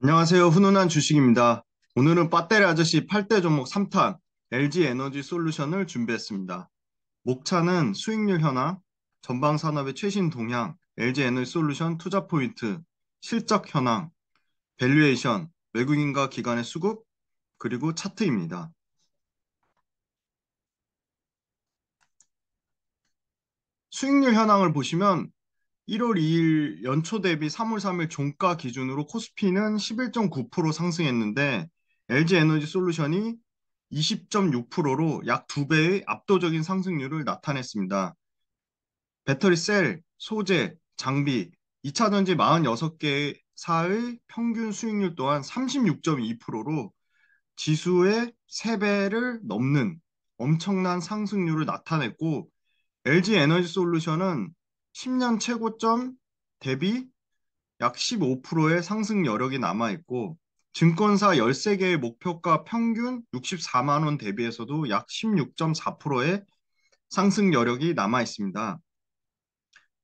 안녕하세요. 훈훈한 주식입니다. 오늘은 배터리 아저씨 8대 종목 3탄 LG 에너지 솔루션을 준비했습니다. 목차는 수익률 현황, 전방 산업의 최신 동향, LG 에너지 솔루션 투자 포인트, 실적 현황, 밸류에이션, 외국인과 기관의 수급, 그리고 차트입니다. 수익률 현황을 보시면 1월 2일 연초 대비 3월 3일 종가 기준으로 코스피는 11.9% 상승했는데 LG 에너지 솔루션이 20.6%로 약 2배의 압도적인 상승률을 나타냈습니다. 배터리 셀, 소재, 장비, 2차전지 46개사의 평균 수익률 또한 36.2%로 지수의 3배를 넘는 엄청난 상승률을 나타냈고 LG 에너지 솔루션은 10년 최고점 대비 약 15%의 상승 여력이 남아있고 증권사 13개의 목표가 평균 64만 원 대비해서도 약 16.4%의 상승 여력이 남아있습니다.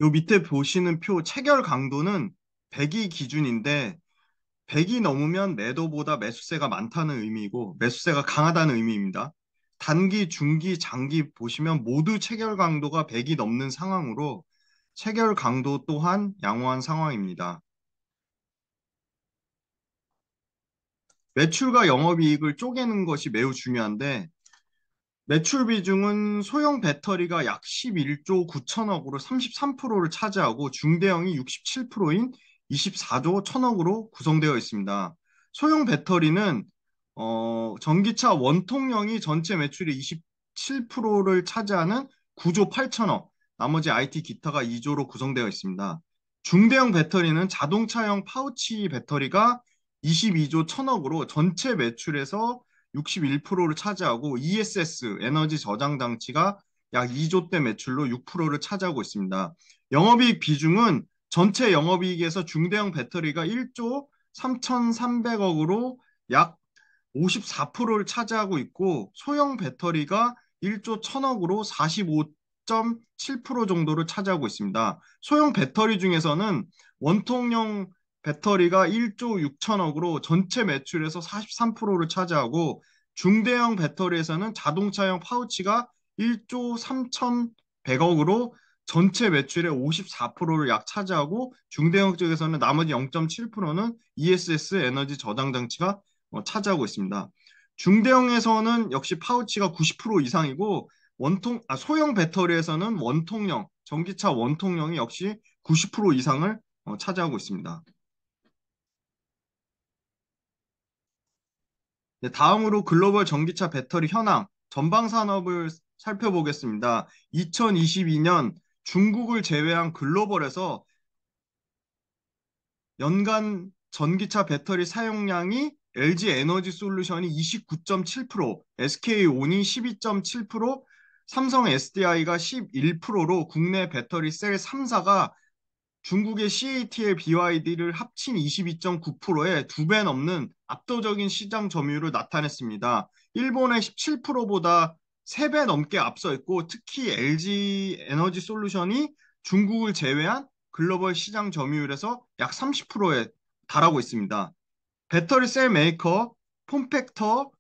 요 밑에 보시는 표 체결 강도는 100이 기준인데 100이 넘으면 매도보다 매수세가 많다는 의미이고 매수세가 강하다는 의미입니다. 단기, 중기, 장기 보시면 모두 체결 강도가 100이 넘는 상황으로 체결 강도 또한 양호한 상황입니다. 매출과 영업이익을 쪼개는 것이 매우 중요한데 매출 비중은 소형 배터리가 약 11조 9천억으로 33%를 차지하고 중대형이 67%인 24조 1천억으로 구성되어 있습니다. 소형 배터리는 전기차 원통형이 전체 매출의 27%를 차지하는 9조 8천억, 나머지 IT 기타가 2조로 구성되어 있습니다. 중대형 배터리는 자동차용 파우치 배터리가 22조 1천억으로 전체 매출에서 61%를 차지하고 ESS 에너지 저장 장치가 약 2조 대 매출로 6%를 차지하고 있습니다. 영업이익 비중은 전체 영업이익에서 중대형 배터리가 1조 3,300억으로 약 54%를 차지하고 있고 소형 배터리가 1조 1천억으로 45.7% 정도를 차지하고 있습니다. 소형 배터리 중에서는 원통형 배터리가 1조 6천억으로 전체 매출에서 43%를 차지하고 중대형 배터리에서는 자동차용 파우치가 1조 3,100억으로 전체 매출의 54%를 약 차지하고 중대형 쪽에서는 나머지 0.7%는 ESS 에너지 저장 장치가 차지하고 있습니다. 중대형에서는 역시 파우치가 90% 이상이고 소형 배터리에서는 원통형, 전기차 원통형이 역시 90% 이상을 차지하고 있습니다. 네, 다음으로 글로벌 전기차 배터리 현황, 전방 산업을 살펴보겠습니다. 2022년 중국을 제외한 글로벌에서 연간 전기차 배터리 사용량이 LG 에너지 솔루션이 29.7%, SK온이 12.7%, 삼성 SDI가 11%로 국내 배터리 셀 3사가 중국의 CATL, BYD를 합친 22.9%의 2배 넘는 압도적인 시장 점유율을 나타냈습니다. 일본의 17%보다 3배 넘게 앞서 있고 특히 LG 에너지 솔루션이 중국을 제외한 글로벌 시장 점유율에서 약 30%에 달하고 있습니다. 배터리 셀 메이커, 폼팩터,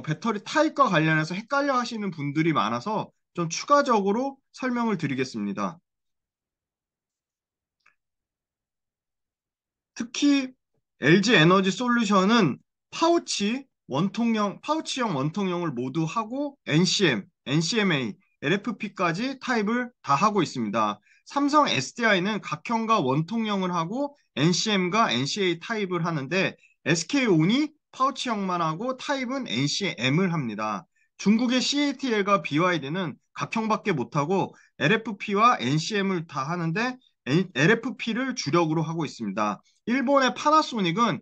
배터리 타입과 관련해서 헷갈려 하시는 분들이 많아서 좀 추가적으로 설명을 드리겠습니다. 특히 LG 에너지 솔루션은 파우치형 원통형을 모두 하고 NCM, NCMA, LFP까지 타입을 다 하고 있습니다. 삼성 SDI는 각형과 원통형을 하고 NCM과 NCA 타입을 하는데 SK온이 파우치형만 하고 타입은 NCM을 합니다. 중국의 CATL과 BYD는 각형밖에 못하고 LFP와 NCM을 다 하는데 LFP를 주력으로 하고 있습니다. 일본의 파나소닉은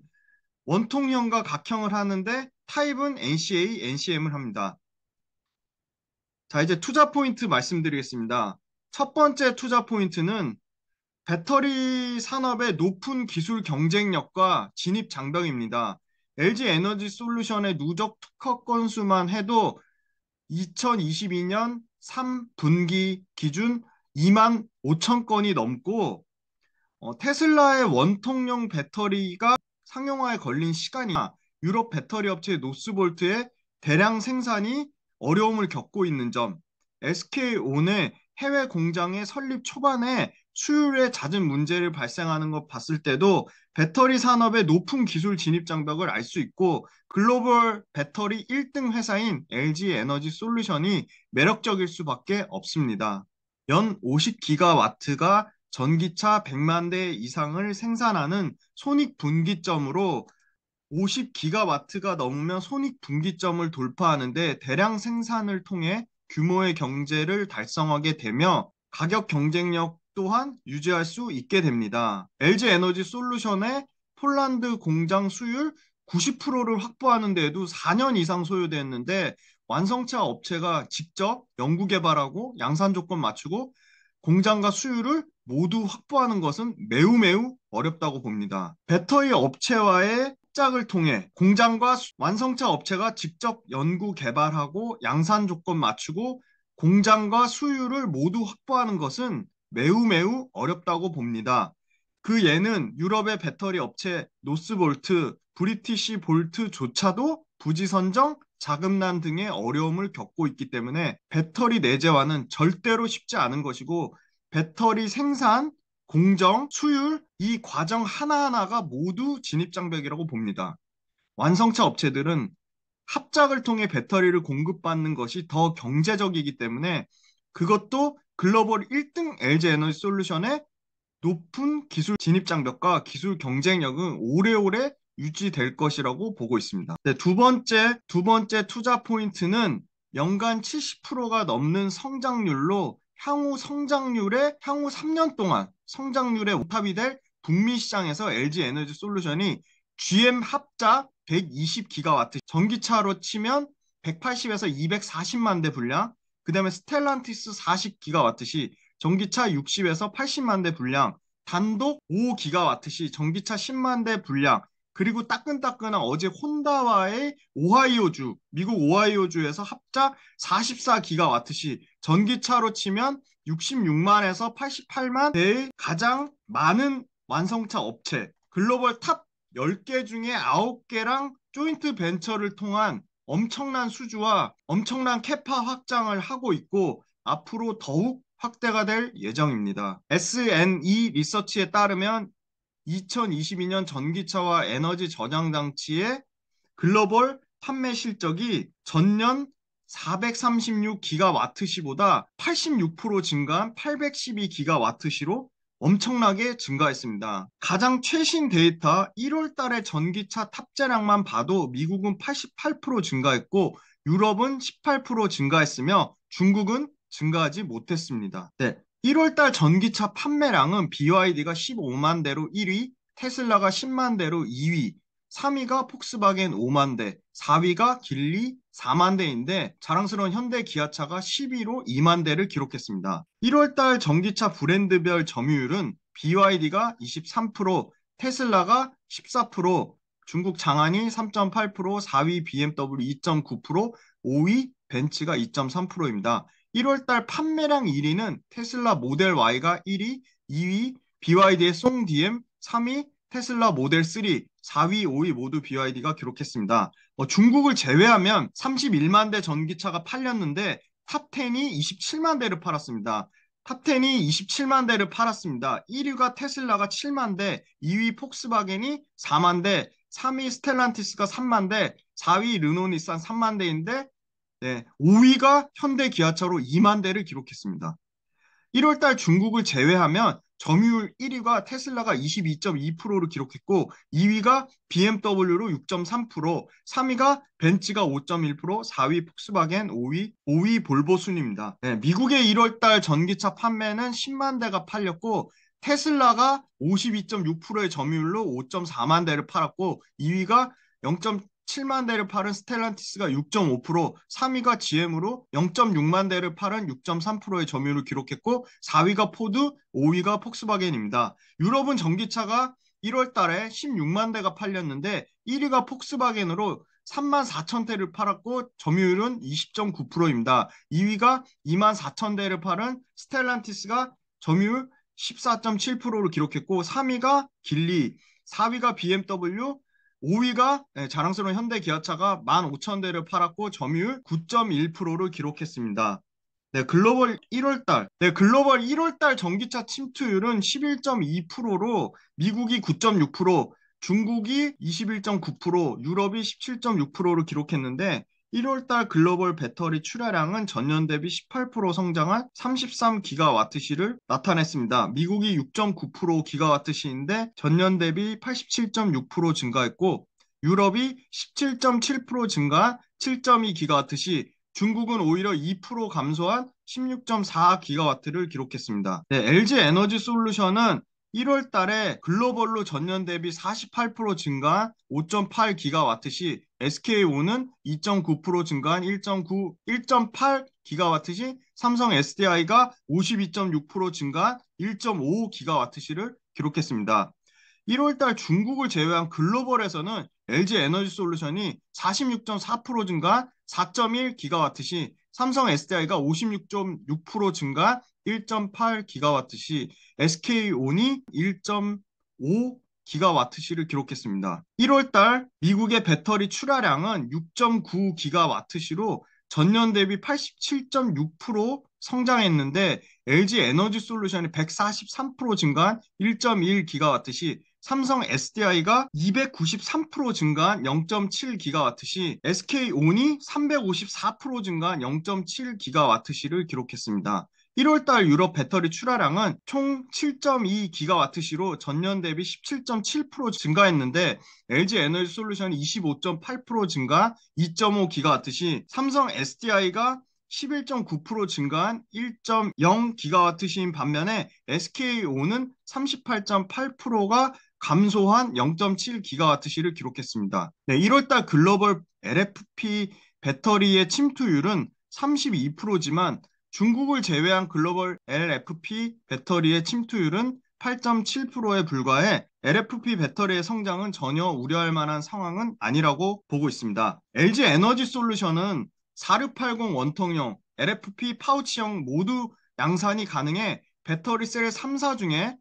원통형과 각형을 하는데 타입은 NCA, NCM을 합니다. 자, 이제 투자 포인트 말씀드리겠습니다. 첫 번째 투자 포인트는 배터리 산업의 높은 기술 경쟁력과 진입 장벽입니다. LG 에너지 솔루션의 누적 특허 건수만 해도 2022년 3분기 기준 2만 5천 건이 넘고 테슬라의 원통형 배터리가 상용화에 걸린 시간이나 유럽 배터리 업체 노스볼트의 대량 생산이 어려움을 겪고 있는 점, SK온의 해외 공장의 설립 초반에 수율에 잦은 문제를 발생하는 것 봤을 때도 배터리 산업의 높은 기술 진입 장벽을 알 수 있고 글로벌 배터리 1등 회사인 LG 에너지 솔루션이 매력적일 수밖에 없습니다. 연 50기가와트가 전기차 100만 대 이상을 생산하는 손익분기점으로 50기가와트가 넘으면 손익분기점을 돌파하는데 대량 생산을 통해 규모의 경제를 달성하게 되며 가격 경쟁력 또한 유지할 수 있게 됩니다. LG 에너지 솔루션의 폴란드 공장 수율 90%를 확보하는 데에도 4년 이상 소요됐는데 완성차 업체가 직접 연구 개발하고 양산 조건 맞추고 공장과 수율을 모두 확보하는 것은 매우 매우 어렵다고 봅니다. 배터리 업체와의 협작을 통해 공장과 완성차 업체가 직접 연구 개발하고 양산 조건 맞추고 공장과 수율을 모두 확보하는 것은 매우 매우 어렵다고 봅니다. 그 예는 유럽의 배터리 업체 노스볼트, 브리티시 볼트조차도 부지 선정, 자금난 등의 어려움을 겪고 있기 때문에 배터리 내재화는 절대로 쉽지 않은 것이고 배터리 생산, 공정, 수율 이 과정 하나하나가 모두 진입장벽이라고 봅니다. 완성차 업체들은 합작을 통해 배터리를 공급받는 것이 더 경제적이기 때문에 그것도 글로벌 1등 LG 에너지 솔루션의 높은 기술 진입 장벽과 기술 경쟁력은 오래오래 유지될 것이라고 보고 있습니다. 네, 두 번째 투자 포인트는 연간 70%가 넘는 성장률로 향후 3년 동안 성장률의 오탑이 될 북미 시장에서 LG 에너지 솔루션이 GM 합작 120기가와트 전기차로 치면 180에서 240만 대 분량, 그다음에 스텔란티스 40기가와트 시 전기차 60에서 80만 대 분량, 단독 5기가와트 시 전기차 10만 대 분량, 그리고 따끈따끈한 어제 혼다와의 미국 오하이오주에서 합작 44기가와트 시 전기차로 치면 66만에서 88만 대의 가장 많은 완성차 업체, 글로벌 탑 10개 중에 9개랑 조인트 벤처를 통한 엄청난 수주와 엄청난 캐파 확장을 하고 있고 앞으로 더욱 확대가 될 예정입니다. SNE 리서치에 따르면 2022년 전기차와 에너지 저장 장치의 글로벌 판매 실적이 전년 436기가와트시보다 86% 증가한 812기가와트시로 엄청나게 증가했습니다. 가장 최신 데이터 1월 달의 전기차 탑재량만 봐도 미국은 88% 증가했고 유럽은 18% 증가했으며 중국은 증가하지 못했습니다. 네, 1월 달 전기차 판매량은 BYD가 15만 대로 1위, 테슬라가 10만 대로 2위, 3위가 폭스바겐 5만 대, 4위가 길리 4만 대인데 자랑스러운 현대 기아차가 10위로 2만 대를 기록했습니다. 1월달 전기차 브랜드별 점유율은 BYD가 23%, 테슬라가 14%, 중국 장안이 3.8%, 4위 BMW 2.9%, 5위 벤츠가 2.3%입니다. 1월달 판매량 1위는 테슬라 모델 Y가 1위, 2위 BYD의 송 DM, 3위 테슬라 모델 3, 4위, 5위 모두 BYD가 기록했습니다. 중국을 제외하면 31만 대 전기차가 팔렸는데 탑10이 27만 대를 팔았습니다. 탑10이 27만 대를 팔았습니다. 1위가 테슬라가 7만 대, 2위 폭스바겐이 4만 대, 3위 스텔란티스가 3만 대, 4위 르노니산 3만 대인데 5위가 현대 기아차로 2만 대를 기록했습니다. 1월달 중국을 제외하면 점유율 1위가 테슬라가 22.2%를 기록했고 2위가 BMW로 6.3%, 3위가 벤츠가 5.1%, 4위 폭스바겐, 5위 볼보 순입니다. 미국의 1월달 전기차 판매는 10만 대가 팔렸고 테슬라가 52.6%의 점유율로 5.4만 대를 팔았고 2위가 0.7만 대를 팔은 스텔란티스가 6.5%, 3위가 GM으로 0.6만 대를 팔은 6.3%의 점유율을 기록했고 4위가 포드, 5위가 폭스바겐입니다. 유럽은 전기차가 1월 달에 16만 대가 팔렸는데 1위가 폭스바겐으로 3만 4천 대를 팔았고 점유율은 20.9%입니다. 2위가 2만 4천 대를 팔은 스텔란티스가 점유율 14.7%를 기록했고 3위가 길리, 4위가 BMW, 5위가 자랑스러운 현대기아차가 15,000대를 팔았고 점유율 9.1%를 기록했습니다. 글로벌 1월달 전기차 침투율은 11.2%로 미국이 9.6%, 중국이 21.9%, 유럽이 17.6%를 기록했는데 1월달 글로벌 배터리 출하량은 전년 대비 18% 성장한 33기가와트시를 나타냈습니다. 미국이 6.9%기가와트시인데 전년 대비 87.6% 증가했고 유럽이 17.7% 증가한 7.2기가와트시, 중국은 오히려 2% 감소한 16.4기가와트를 기록했습니다. LG 에너지 솔루션은 1월 달에 글로벌로 전년 대비 48% 증가한 5.8기가와트 시 SK온은 2.9% 증가한 1.8기가와트 시 삼성 SDI가 52.6% 증가한 1.5기가와트 시를 기록했습니다. 1월달 중국을 제외한 글로벌에서는 LG 에너지 솔루션이 46.4% 증가한 4.1기가와트 시, 삼성 SDI가 56.6% 증가한 1.8기가와트 시, SK온이 1.5기가와트 시를 기록했습니다. 1월달 미국의 배터리 출하량은 6.9기가와트 시로 전년 대비 87.6% 성장했는데 LG 에너지 솔루션이 143% 증가한 1.1기가와트 시, 삼성 SDI가 293% 증가한 0.7기가와트 시, SK온이 354% 증가한 0.7기가와트 시를 기록했습니다. 1월달 유럽 배터리 출하량은 총 7.2기가와트 시로 전년 대비 17.7% 증가했는데 LG 에너지 솔루션이 25.8% 증가 2.5기가와트 시, 삼성 SDI가 11.9% 증가한 1.0기가와트 시인 반면에 SK온은 38.8%가 감소한 0.7기가와트 시를 기록했습니다. 1월달 글로벌 LFP 배터리의 침투율은 32%지만 중국을 제외한 글로벌 LFP 배터리의 침투율은 8.7%에 불과해 LFP 배터리의 성장은 전혀 우려할 만한 상황은 아니라고 보고 있습니다. LG 에너지 솔루션은 4680 원통형, LFP 파우치형 모두 양산이 가능해 배터리 셀 3사 중에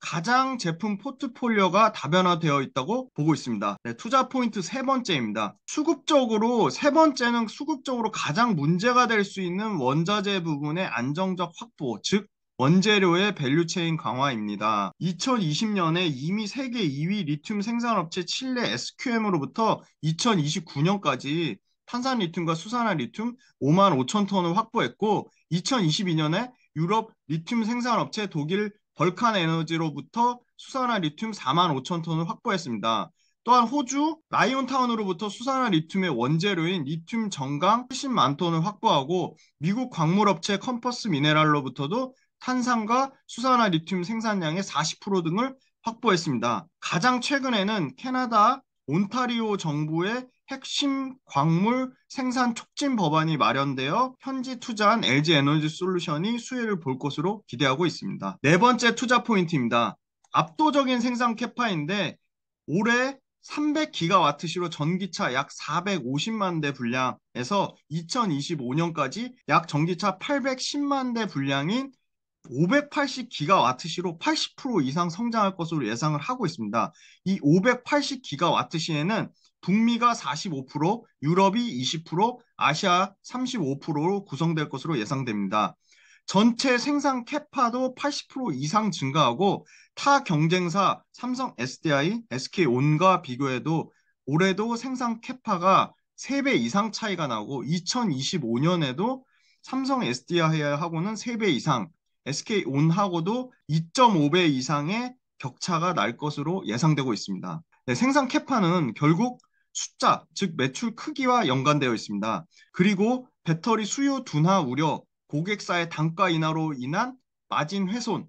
가장 제품 포트폴리오가 다변화되어 있다고 보고 있습니다. 투자 포인트 세 번째입니다. 세 번째는 수급적으로 가장 문제가 될 수 있는 원자재 부분의 안정적 확보, 즉 원재료의 밸류체인 강화입니다. 2020년에 이미 세계 2위 리튬 생산업체 칠레 SQM으로부터 2029년까지 탄산 리튬과 수산화 리튬 5만 5천 톤을 확보했고 2022년에 유럽 리튬 생산업체 독일 벌칸 에너지로부터 수산화 리튬 4만 5천 톤을 확보했습니다. 또한 호주 라이온타운으로부터 수산화 리튬의 원재료인 리튬 정강 70만 톤을 확보하고 미국 광물업체 컴퍼스 미네랄로부터도 탄산과 수산화 리튬 생산량의 40% 등을 확보했습니다. 가장 최근에는 캐나다 온타리오 정부의 핵심 광물 생산 촉진 법안이 마련되어 현지 투자한 LG 에너지 솔루션이 수혜를 볼 것으로 기대하고 있습니다. 네 번째 투자 포인트입니다. 압도적인 생산 캐파인데 올해 300기가와트시로 전기차 약 450만 대 분량에서 2025년까지 약 전기차 810만 대 분량인 580기가와트시로 80% 이상 성장할 것으로 예상을 하고 있습니다. 이 580기가와트시에는 북미가 45%, 유럽이 20%, 아시아 35%로 구성될 것으로 예상됩니다. 전체 생산 캐파도 80% 이상 증가하고 타 경쟁사 삼성 SDI, SK온과 비교해도 올해도 생산 캐파가 3배 이상 차이가 나고 2025년에도 삼성 SDI하고는 3배 이상, SK온하고도 2.5배 이상의 격차가 날 것으로 예상되고 있습니다. 생산 캐파는 결국 숫자, 즉 매출 크기와 연관되어 있습니다. 그리고 배터리 수요 둔화 우려, 고객사의 단가 인하로 인한 마진 훼손,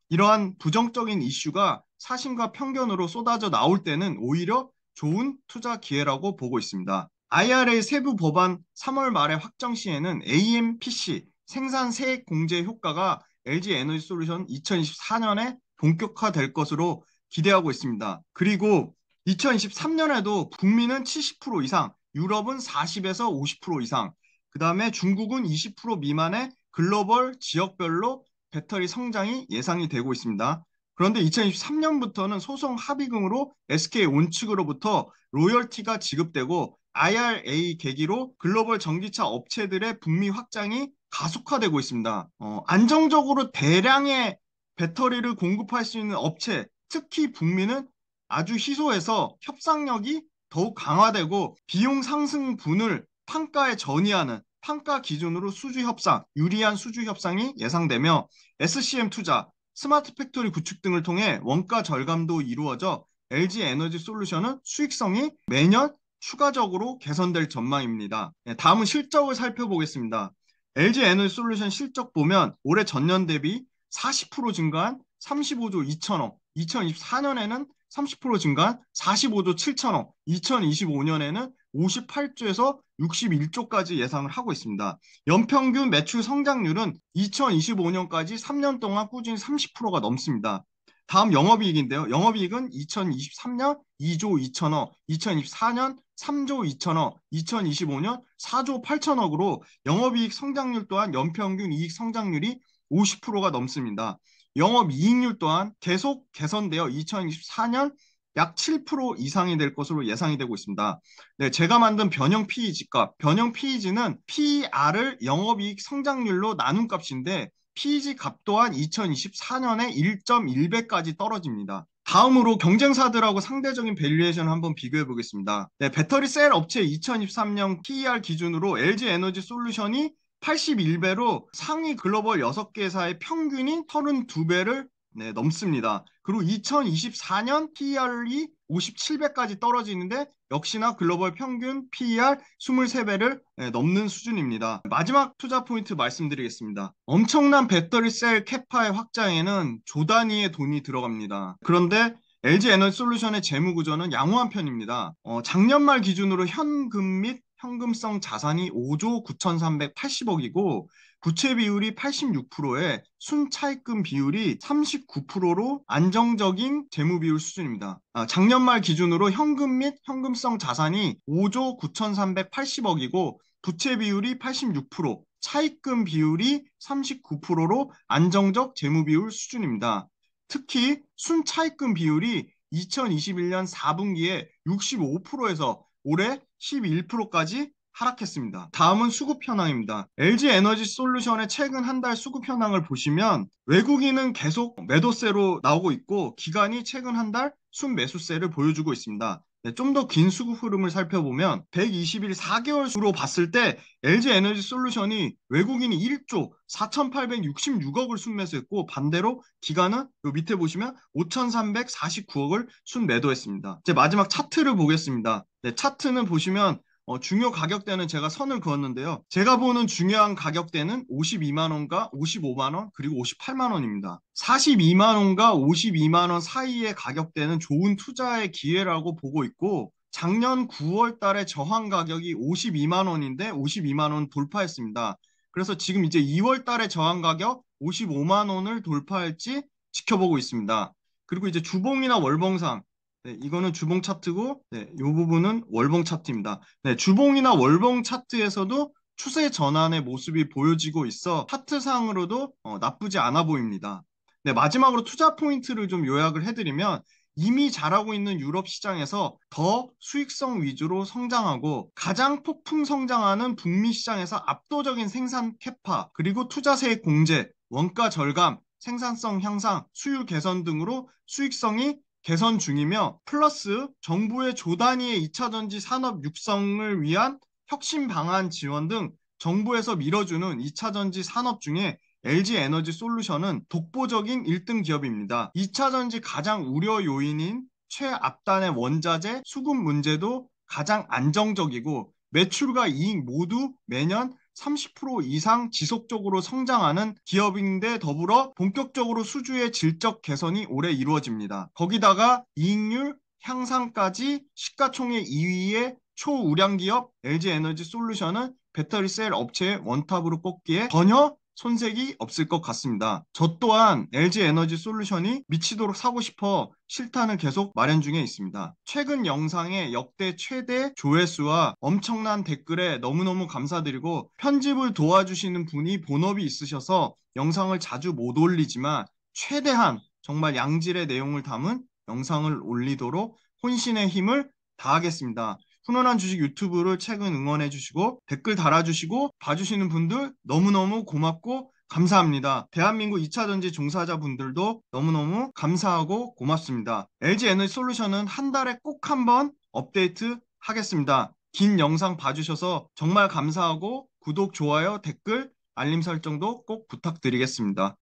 이러한 부정적인 이슈가 사심과 편견으로 쏟아져 나올 때는 오히려 좋은 투자 기회라고 보고 있습니다. IRA 세부 법안 3월 말에 확정 시에는 AMPC 생산 세액 공제 효과가 LG 에너지 솔루션 2024년에 본격화될 것으로 기대하고 있습니다. 그리고 2023년에도 북미는 70% 이상, 유럽은 40에서 50% 이상, 그 다음에 중국은 20% 미만의 글로벌 지역별로 배터리 성장이 예상이 되고 있습니다. 그런데 2023년부터는 소송 합의금으로 SK온 측으로부터 로열티가 지급되고 IRA 계기로 글로벌 전기차 업체들의 북미 확장이 가속화되고 있습니다. 안정적으로 대량의 배터리를 공급할 수 있는 업체, 특히 북미는 아주 희소해서 협상력이 더욱 강화되고 비용 상승분을 판가에 전이하는 판가 기준으로 수주 협상, 유리한 수주 협상이 예상되며 SCM 투자, 스마트 팩토리 구축 등을 통해 원가 절감도 이루어져 LG 에너지 솔루션은 수익성이 매년 추가적으로 개선될 전망입니다. 네, 다음은 실적을 살펴보겠습니다. LG 에너지 솔루션 실적 보면 올해 전년 대비 40% 증가한 35조 2천억, 2024년에는 30% 증가한 45조 7천억, 2025년에는 58조에서 61조까지 예상을 하고 있습니다. 연평균 매출 성장률은 2025년까지 3년 동안 꾸준히 30%가 넘습니다. 다음 영업이익인데요. 영업이익은 2023년 2조 2천억, 2024년 3조 2천억, 2025년 4조 8천억으로 영업이익 성장률 또한 연평균 이익 성장률이 50%가 넘습니다. 영업이익률 또한 계속 개선되어 2024년 약 7% 이상이 될 것으로 예상이 되고 있습니다. 네, 제가 만든 변형 PEG 값, 변형 PEG는 PER을 영업이익 성장률로 나눈 값인데 PEG 값 또한 2024년에 1.1배까지 떨어집니다. 다음으로 경쟁사들하고 상대적인 밸류에이션을 한번 비교해 보겠습니다. 네, 배터리 셀 업체 2023년 PER 기준으로 LG 에너지 솔루션이 81배로 상위 글로벌 6개사의 평균인 32배를 넘습니다. 그리고 2024년 PER이 57배까지 떨어지는데 역시나 글로벌 평균 PER 23배를 넘는 수준입니다. 마지막 투자 포인트 말씀드리겠습니다. 엄청난 배터리 셀 캐파의 확장에는 조 단위의 돈이 들어갑니다. 그런데 LG 에너지 솔루션의 재무 구조는 양호한 편입니다. 작년 말 기준으로 현금 및 현금성 자산이 5조 9,380억이고 부채 비율이 86%에 순차입금 비율이 39%로 안정적인 재무 비율 수준입니다. 작년 말 기준으로 현금 및 현금성 자산이 5조 9,380억이고 부채 비율이 86%, 차입금 비율이 39%로 안정적 재무 비율 수준입니다. 특히 순차입금 비율이 2021년 4분기에 65%에서 올해 11%까지 하락했습니다. 다음은 수급 현황입니다. LG 에너지 솔루션의 최근 한 달 수급 현황을 보시면 외국인은 계속 매도세로 나오고 있고 기관이 최근 한 달 순매수세를 보여주고 있습니다. 네, 좀 더 긴 수급 흐름을 살펴보면 120일 4개월 수로 봤을 때 LG 에너지 솔루션이 외국인이 1조 4,866억을 순매수했고 반대로 기관은 요 밑에 보시면 5,349억을 순매도했습니다. 이제 마지막 차트를 보겠습니다. 네, 차트는 보시면 중요 가격대는 제가 선을 그었는데요. 제가 보는 중요한 가격대는 52만 원과 55만 원 그리고 58만 원입니다. 42만 원과 52만 원 사이의 가격대는 좋은 투자의 기회라고 보고 있고 작년 9월 달에 저항 가격이 52만 원인데 52만 원 돌파했습니다. 그래서 지금 이제 2월 달에 저항 가격 55만 원을 돌파할지 지켜보고 있습니다. 그리고 이제 주봉이나 월봉상 네, 이거는 주봉 차트고, 네, 이 부분은 월봉 차트입니다. 네, 주봉이나 월봉 차트에서도 추세 전환의 모습이 보여지고 있어 차트상으로도 나쁘지 않아 보입니다. 네, 마지막으로 투자 포인트를 좀 요약을 해드리면 이미 잘하고 있는 유럽 시장에서 더 수익성 위주로 성장하고 가장 폭풍 성장하는 북미 시장에서 압도적인 생산 캐파, 그리고 투자세액 공제, 원가 절감, 생산성 향상, 수율 개선 등으로 수익성이 개선 중이며 플러스 정부의 조 단위의 2차전지 산업 육성을 위한 혁신 방안 지원 등 정부에서 밀어주는 2차전지 산업 중에 LG 에너지 솔루션은 독보적인 1등 기업입니다. 2차전지 가장 우려 요인인 최앞단의 원자재 수급 문제도 가장 안정적이고 매출과 이익 모두 매년 30% 이상 지속적으로 성장하는 기업인데 더불어 본격적으로 수주의 질적 개선이 올해 이루어집니다. 거기다가 이익률 향상까지 시가총액 2위의 초우량 기업 LG 에너지 솔루션은 배터리 셀 업체의 원탑으로 꼽기에 전혀 손색이 없을 것 같습니다. 저 또한 LG 에너지 솔루션이 미치도록 사고 싶어 실탄을 계속 마련 중에 있습니다. 최근 영상의 역대 최대 조회수와 엄청난 댓글에 너무너무 감사드리고 편집을 도와주시는 분이 본업이 있으셔서 영상을 자주 못 올리지만 최대한 정말 양질의 내용을 담은 영상을 올리도록 혼신의 힘을 다하겠습니다. 훈훈한 주식 유튜브를 최근 응원해 주시고 댓글 달아주시고 봐주시는 분들 너무너무 고맙고 감사합니다. 대한민국 2차 전지 종사자분들도 너무너무 감사하고 고맙습니다. LG 에너지 솔루션은 한 달에 꼭 한번 업데이트 하겠습니다. 긴 영상 봐주셔서 정말 감사하고 구독, 좋아요, 댓글, 알림 설정도 꼭 부탁드리겠습니다.